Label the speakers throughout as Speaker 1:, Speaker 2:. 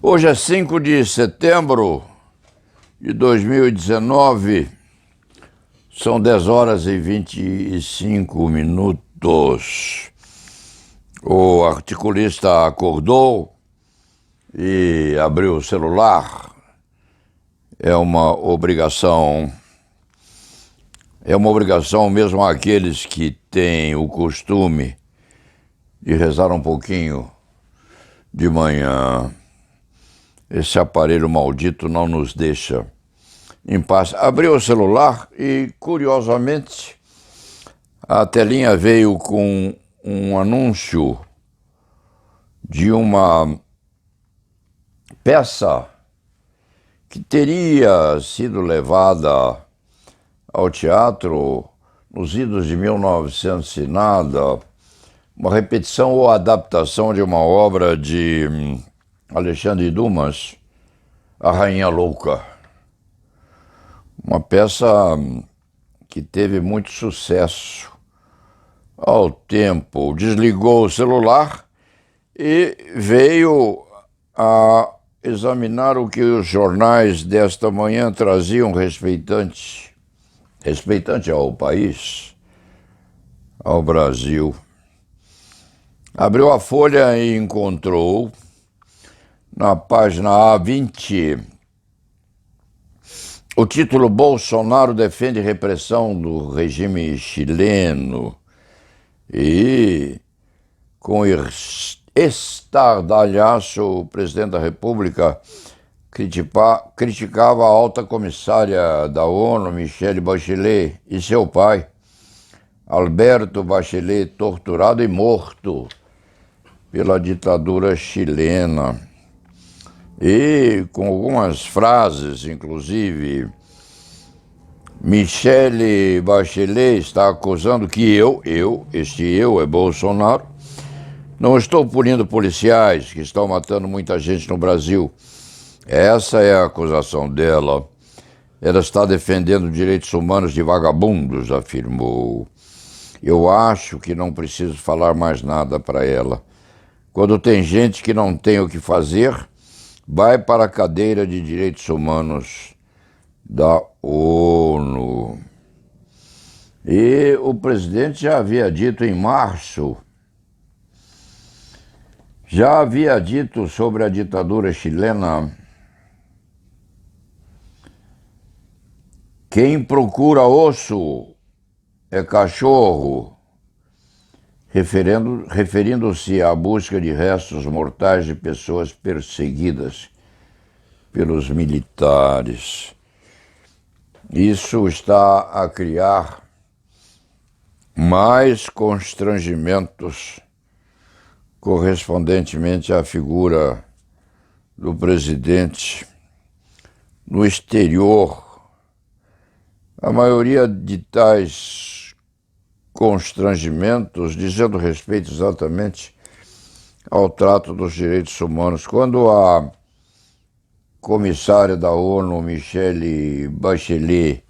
Speaker 1: Hoje é 5 de setembro de 2019, são 10 horas e 25 minutos. O articulista acordou e abriu o celular. É uma obrigação mesmo àqueles que têm o costume de rezar um pouquinho de manhã. Esse aparelho maldito não nos deixa em paz. Abriu o celular e, curiosamente, a telinha veio com um anúncio de uma peça que teria sido levada ao teatro nos idos de 1900 e nada, uma repetição ou adaptação de uma obra de Alexandre Dumas, A Rainha Louca. Uma peça que teve muito sucesso. Ao tempo, desligou o celular e veio a examinar o que os jornais desta manhã traziam respeitante ao país, ao Brasil. Abriu a Folha e encontrou na página A20 o título: Bolsonaro defende repressão do regime chileno. E, com estardalhaço, o presidente da República criticava a alta comissária da ONU, Michelle Bachelet, e seu pai, Alberto Bachelet, torturado e morto pela ditadura chilena. E com algumas frases, inclusive, Michelle Bachelet está acusando que este eu é Bolsonaro, não estou punindo policiais que estão matando muita gente no Brasil. Essa é a acusação dela. Ela está defendendo direitos humanos de vagabundos, afirmou. Eu acho que não preciso falar mais nada para ela. Quando tem gente que não tem o que fazer, vai para a cadeira de direitos humanos da ONU. E o presidente já havia dito em março, sobre a ditadura chilena: quem procura osso é cachorro, referindo-se à busca de restos mortais de pessoas perseguidas pelos militares. Isso está a criar mais constrangimentos correspondentemente à figura do presidente no exterior. A maioria de tais constrangimentos dizendo respeito exatamente ao trato dos direitos humanos. Quando a comissária da ONU, Michelle Bachelet,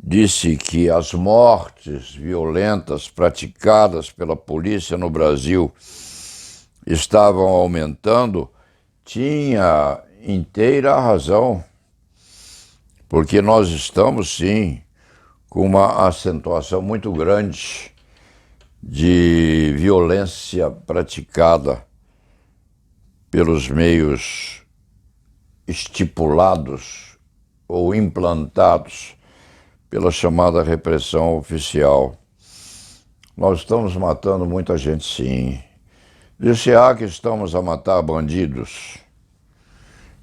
Speaker 1: disse que as mortes violentas praticadas pela polícia no Brasil estavam aumentando, tinha inteira razão, porque nós estamos, sim, com uma acentuação muito grande de violência praticada pelos meios estipulados ou implantados pela chamada repressão oficial. Nós estamos matando muita gente, sim. Disse-se que estamos a matar bandidos.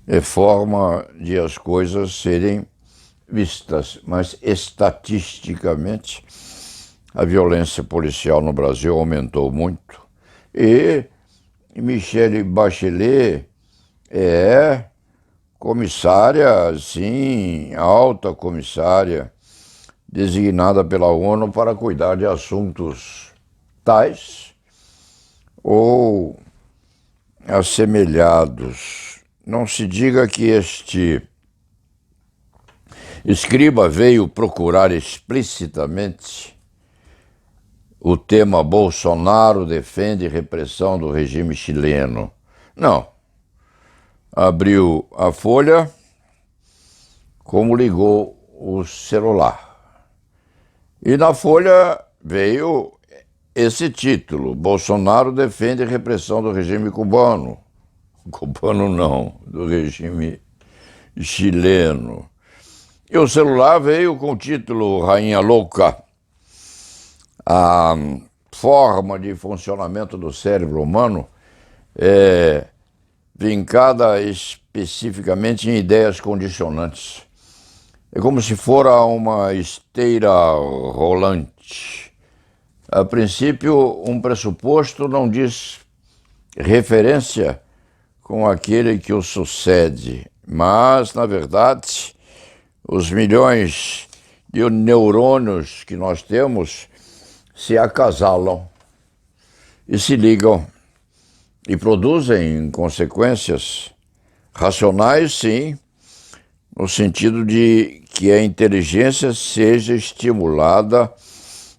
Speaker 1: É forma de as coisas serem vistas, mas estatisticamente a violência policial no Brasil aumentou muito. E Michelle Bachelet é comissária, sim, alta comissária, designada pela ONU para cuidar de assuntos tais ou assemelhados. Não se diga que este escriba veio procurar explicitamente o tema Bolsonaro defende repressão do regime chileno. Não. abriu a Folha, como ligou o celular. E na Folha veio esse título: Bolsonaro defende repressão do regime cubano. Cubano não, do regime chileno. E o celular veio com o título Rainha Louca. A forma de funcionamento do cérebro humano é vincada especificamente em ideias condicionantes. É como se fora uma esteira rolante. A princípio, um pressuposto não diz referência com aquele que o sucede, mas, na verdade, os milhões de neurônios que nós temos se acasalam e se ligam e produzem consequências racionais, sim, no sentido de que a inteligência seja estimulada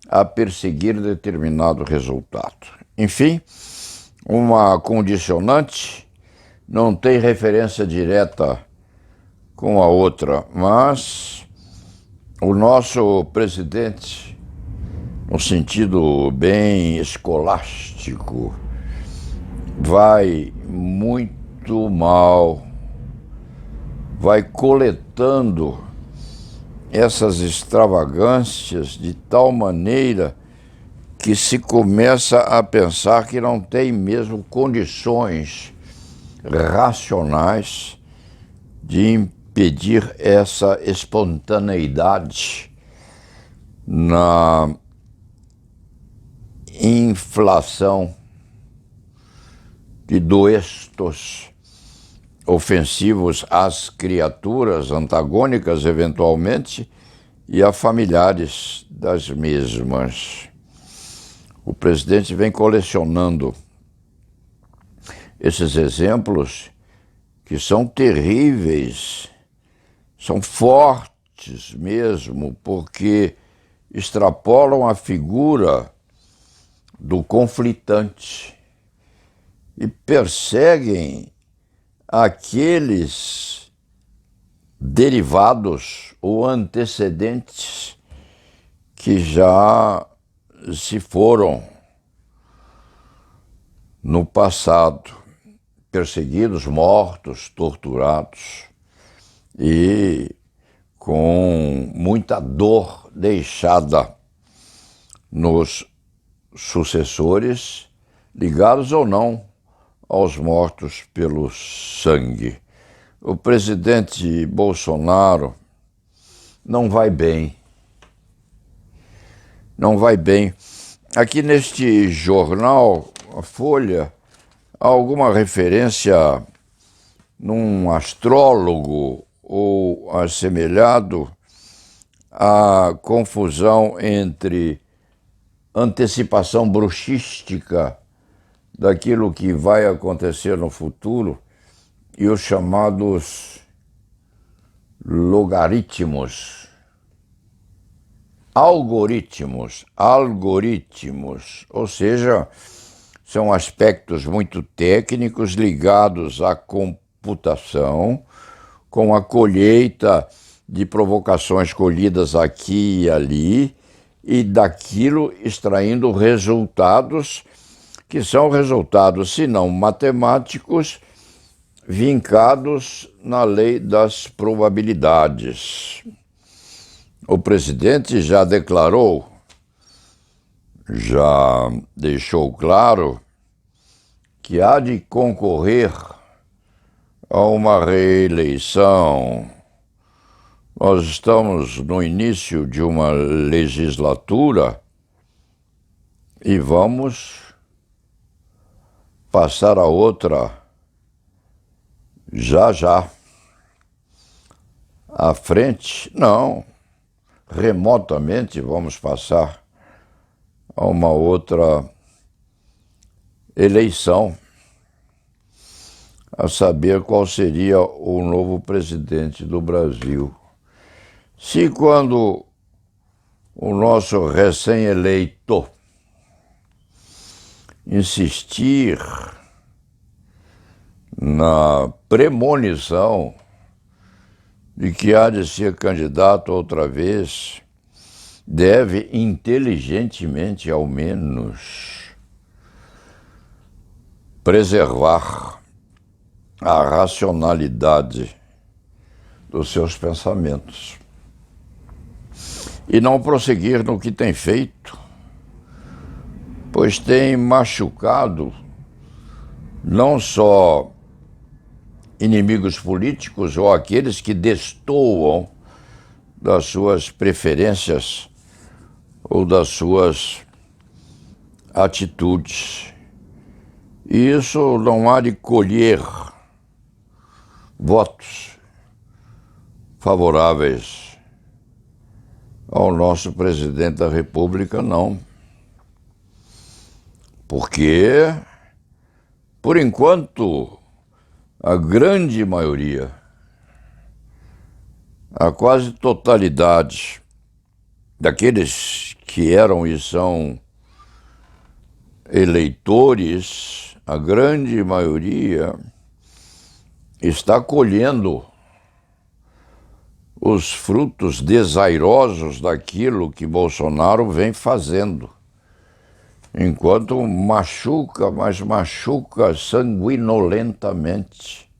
Speaker 1: a perseguir determinado resultado. Enfim, uma condicionante não tem referência direta com a outra, mas o nosso presidente, no sentido bem escolástico, vai muito mal, vai coletando essas extravagâncias de tal maneira que se começa a pensar que não tem mesmo condições racionais de impedir essa espontaneidade na inflação de duetos ofensivos às criaturas antagônicas, eventualmente, e a familiares das mesmas. O presidente vem colecionando esses exemplos que são terríveis, são fortes mesmo, porque extrapolam a figura do conflitante e perseguem aqueles derivados ou antecedentes que já se foram no passado, perseguidos, mortos, torturados e com muita dor deixada nos sucessores, ligados ou não aos mortos pelo sangue. O presidente Bolsonaro não vai bem. Não vai bem. Aqui neste jornal, a Folha, há alguma referência num astrólogo ou assemelhado à confusão entre antecipação bruxística daquilo que vai acontecer no futuro e os chamados logaritmos, algoritmos, ou seja, são aspectos muito técnicos ligados à computação, com a colheita de provocações colhidas aqui e ali, e daquilo extraindo resultados que são resultados, se não matemáticos, vincados na lei das probabilidades. O presidente já declarou, já deixou claro que há de concorrer a uma reeleição. Nós estamos no início de uma legislatura e vamos passar a outra já. À frente, não. Remotamente vamos passar a uma outra eleição, a saber qual seria o novo presidente do Brasil. Se quando o nosso recém-eleito insistir na premonição de que há de ser candidato outra vez, deve inteligentemente, ao menos, preservar a racionalidade dos seus pensamentos e não prosseguir no que tem feito, pois tem machucado não só inimigos políticos ou aqueles que destoam das suas preferências ou das suas atitudes. E isso não há de colher votos favoráveis ao nosso presidente da República, não. Porque, por enquanto, a grande maioria, a quase totalidade daqueles que eram e são eleitores, a grande maioria está colhendo os frutos desairosos daquilo que Bolsonaro vem fazendo. Enquanto machuca, mas machuca sanguinolentamente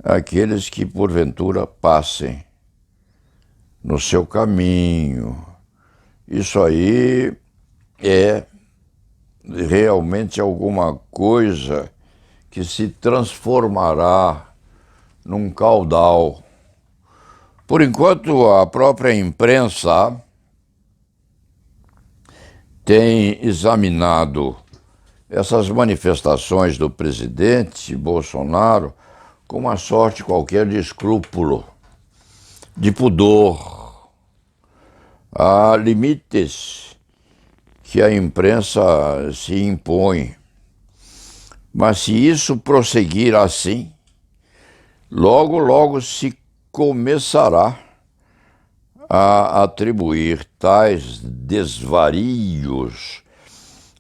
Speaker 1: aqueles que porventura passem no seu caminho. Isso aí é realmente alguma coisa que se transformará num caudal. Por enquanto, a própria imprensa tem examinado essas manifestações do presidente Bolsonaro com uma sorte qualquer de escrúpulo, de pudor. Há limites que a imprensa se impõe. Mas se isso prosseguir assim, logo, logo se começará a atribuir tais desvarios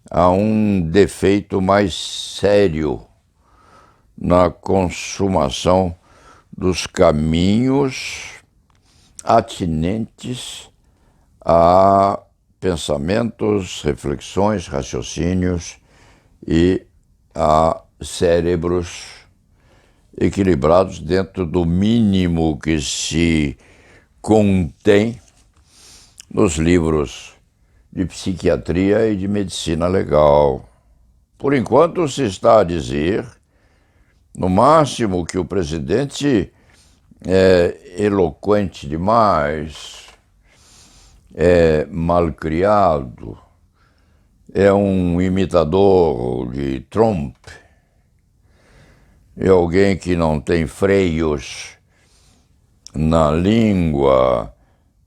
Speaker 1: a um defeito mais sério na consumação dos caminhos atinentes a pensamentos, reflexões, raciocínios e a cérebros equilibrados dentro do mínimo que se contém nos livros de psiquiatria e de medicina legal. Por enquanto, se está a dizer, no máximo, que o presidente é eloquente demais, é malcriado, é um imitador de Trump, é alguém que não tem freios na língua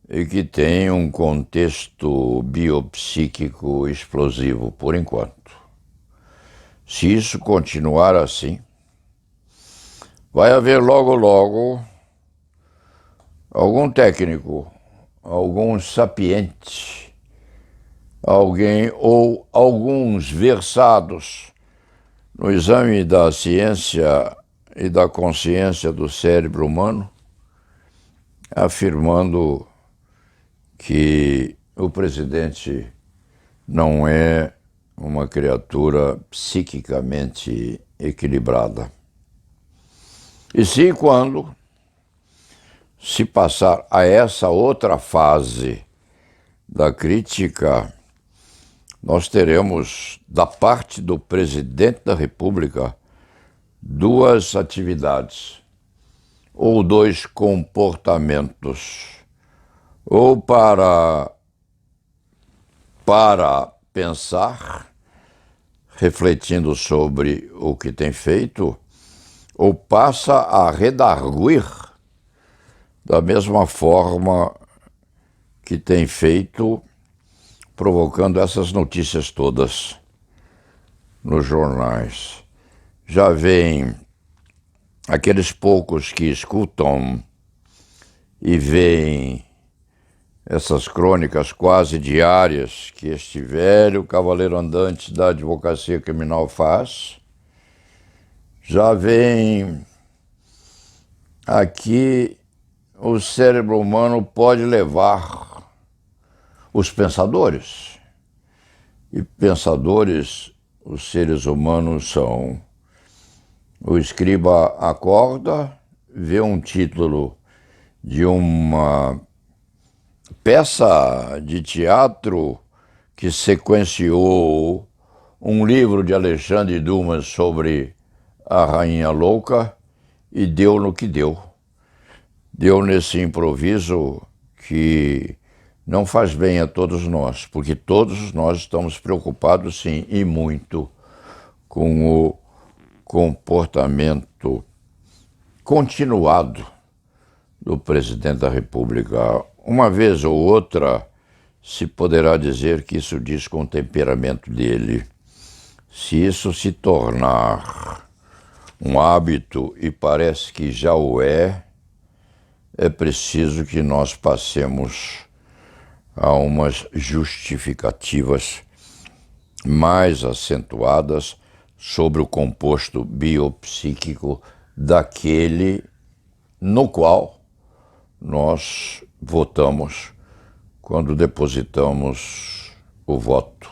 Speaker 1: e que tem um contexto biopsíquico explosivo, por enquanto. Se isso continuar assim, vai haver logo, logo algum técnico, algum sapiente, alguém ou alguns versados no exame da ciência e da consciência do cérebro humano, afirmando que o presidente não é uma criatura psiquicamente equilibrada. E se quando se passar a essa outra fase da crítica, nós teremos, da parte do presidente da República, duas atividades, ou dois comportamentos, ou para pensar, refletindo sobre o que tem feito, ou passa a redarguir da mesma forma que tem feito, provocando essas notícias todas nos jornais. Já vem aqueles poucos que escutam e veem essas crônicas quase diárias que este velho cavaleiro andante da advocacia criminal faz, Já vem aqui, o cérebro humano pode levar os pensadores. E pensadores, os seres humanos são: o escriba acorda, vê um título de uma peça de teatro que sequenciou um livro de Alexandre Dumas sobre a Rainha Louca e deu no que deu. Deu nesse improviso que não faz bem a todos nós, porque todos nós estamos preocupados, sim, e muito, com o comportamento continuado do presidente da República. Uma vez ou outra se poderá dizer que isso diz com o temperamento dele. Se isso se tornar um hábito, e parece que já o é preciso que nós passemos a umas justificativas mais acentuadas sobre o composto biopsíquico daquele no qual nós votamos quando depositamos o voto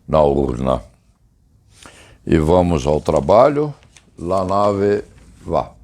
Speaker 1: na urna. E vamos ao trabalho, la nave va.